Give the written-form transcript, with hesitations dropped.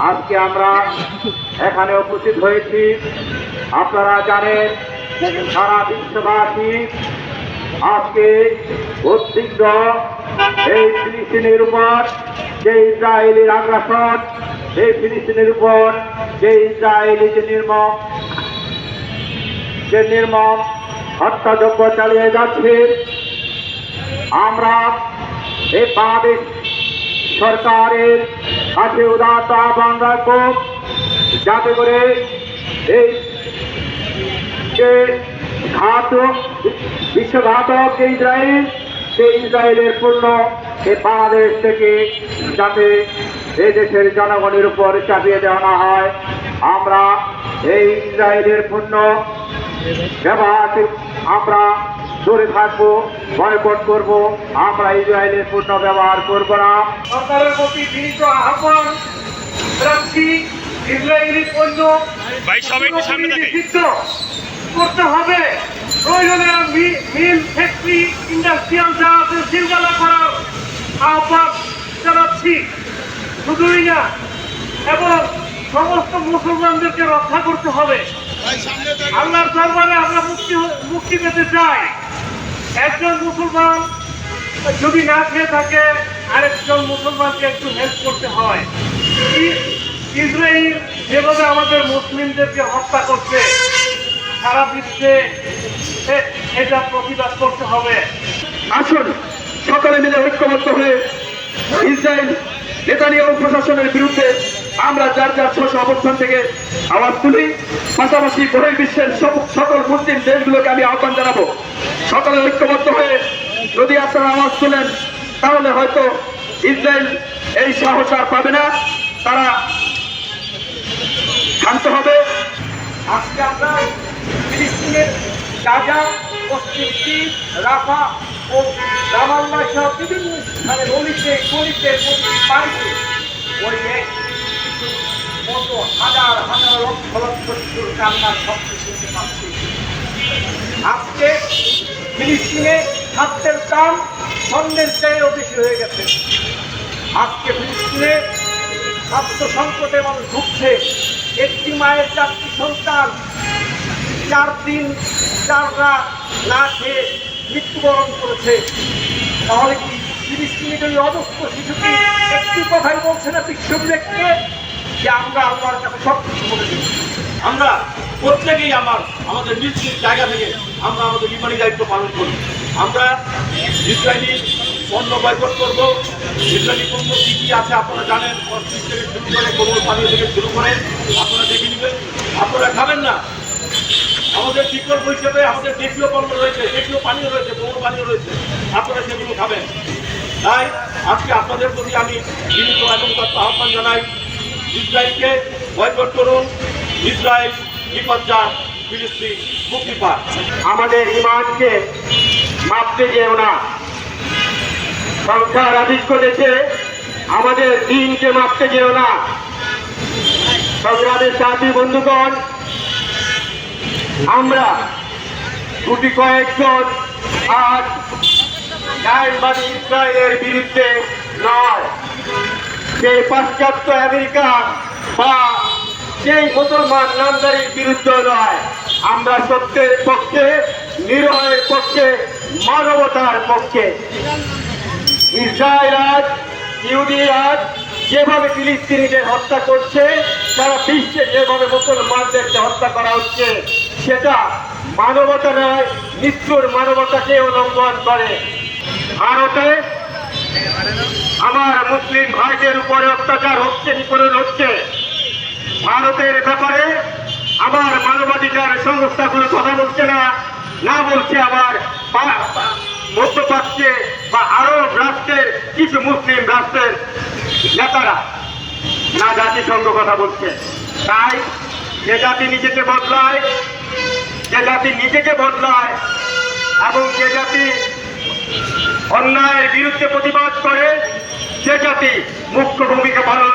আজকে আমরা এখানে উপস্থিত হয়েছি। আপনারা জানেন সারা বিশ্ববাসী আজকে উদ্বিগ্ন এই ফিলিস্তিনের উপর যে ইসরায়েলের আগ্রাসন, এই ফিলিস্তিনের উপর যে ইসরায়েলি যে নির্মম হত্যাযজ্ঞ চালিয়ে যাচ্ছে। আমরা এই বাংলাদেশ সরকারের কাছে উদাত্ত আহ্বান রাখব, যাতে করে এই যে বিশ্বঘাতক ইসরায়েল, সেই ইসরায়েলের পণ্য এই বাংলাদেশ থেকে যাতে এই দেশের জনগণের উপর চাপিয়ে দেওয়া না হয়। আমরা এই ইসরায়েলের পণ্য ব্যবহার আমরা দূরে থাকবো, বয়কট করব। আমরা ইসরায়েলের পণ্য ব্যবহার করব না। সরকারের প্রতি বিনীত আহ্বান রাখছি, ইসরায়েলি পণ্য নিষিদ্ধ করতে হবে। প্রয়োজনে মিল, ফ্যাক্টরি, ইন্ডাস্ট্রিয়াল যা আছে সিলগালা করার আহ্বান জানাচ্ছি। শুধুই না, এবং সমস্ত মুসলমানদেরকে রক্ষা করতে হবে। আল্লাহর দরবারে আমরা মুক্তি পেতে চাই। একজন মুসলমান যদি না খেয়ে থাকে, আরেকজন মুসলমানকে একটু হেল্প করতে হয়। ইসরায়েল যেভাবে আমাদের মুসলিমদেরকে হত্যা করছে, সারা বিশ্বে এটা প্রতিবাদ করতে হবে। আসুন সকলে মিলে ঐক্যবদ্ধ হয়ে ইসরায়েল নেতানিয়াহু প্রশাসনের বিরুদ্ধে আমরা যার যার স্ব অবস্থান থেকে আওয়াজ তুলি। পাশাপাশি বহির্বিশ্বের সকল মুসলিম দেশগুলোকে আমি আহ্বান জানাবো, সকলে ঐক্যবদ্ধ হয়ে যদি আপনারা আওয়াজ তুলেন, তাহলে হয়তো ইসরায়েল এই সাহস আর পাবে না, তারা শান্ত হবে। আজকে আমরা ফিলিস্তিনের গাজা, পশ্চিম তীর, রাফা ও রামাল্লাহ সহ বিভিন্ন স্থানে গলিতে বাড়িতে ওই মতো হাজার হাজার লক্ষ লক্ষ শিশুর কান্নার শব্দ শুনতে পাচ্ছি। আজকে ফিলিস্তিনে খাদ্যের দাম স্বর্ণের চেয়েও বেশি হয়ে গেছে। আজকে ফিলিস্তিনে খাদ্য সংকটে মানুষ ভুগছে। একটি মায়ের 4টি সন্তান 4 দিন 4 রাত না খেয়ে মৃত্যুবরণ করেছে। তাহলে কি ফিলিস্তিনের ওই অবস্থ শিশুটি একটি কথাই বলছে না বিশ্ববিদ্যালয়কে যে আমরা আল্লাহর কাছে সব কিছু বলে দিই। আমরা প্রত্যেকেই আমাদের নিজ নিজ জায়গা থেকে আমরা আমাদের ইমানি দায়িত্ব পালন করি। আমরা ইসরায়েলি পণ্য বয়কট করবো। ইসরায়েলি পণ্য কী কী আছে আপনারা জানেন, অস্ট্রিক থেকে শুরু করে কোমল পানীয় থেকে শুরু করে আপনারা দেখে নেবেন। আপনারা খাবেন না। আমাদের বিকল্প হিসেবে আমাদের দেশীয় পণ্য রয়েছে, দেশীয় পানীয় রয়েছে, কোমল পানীয় রয়েছে, আপনারা সেগুলো খাবেন। তাই আজকে আপনাদের প্রতি আমি বিনীত এবং আহ্বান জানাই, ইসরায়েলকে বয়কট করুন। ইসরায়েল বিপর্যয়, ফিলিস্তিন মুক্তি পাক। আমাদের ইমানকে মাপতে যেও না। সংসার আধিক্য দেশে আমাদের দিনকে মাপতে যেও না। সংগ্রামের সাথী বন্ধুগণ, আমরা গুটি কয়েকজন আজ গায়নবাদী ইসরায়েলের বিরুদ্ধে নয়, সেই পাশ্চাত্য আমেরিকা বা সেই মুসলমান নামদারির বিরুদ্ধে নয়। আমরা সত্যের পক্ষে, নিরয়ের পক্ষে, মানবতার পক্ষে। ইসরায়েল আজ, ইহুদি আজ যেভাবে ফিলিস্তিনিদের হত্যা করছে, সারা বিশ্বে যেভাবে মুসলমানদেরকে হত্যা করা হচ্ছে, সেটা মানবতা নয়, মৃত্যুর মানবতাকে উল্লঙ্ঘন করে। ভারতে আমার মুসলিম ভাইদের উপরে অত্যাচার হচ্ছে, নিপীড়ন হচ্ছে। ভারতের ব্যাপারে আমার মানবাধিকার সংস্থাগুলো কথা বলছে না, না বলছে আবার মধ্যপ্রাচ্যে বা আরব রাষ্ট্রের কিছু মুসলিম রাষ্ট্রের নেতারা, না জাতিসংঘ কথা বলছে। তাই যে জাতি নিজেকে বদলায়, যে জাতি নিজেকে বদলায় এবং যে জাতি অন্যায়ের বিরুদ্ধে প্রতিবাদ করে, সে জাতি মুখ্য ভূমিকা পালন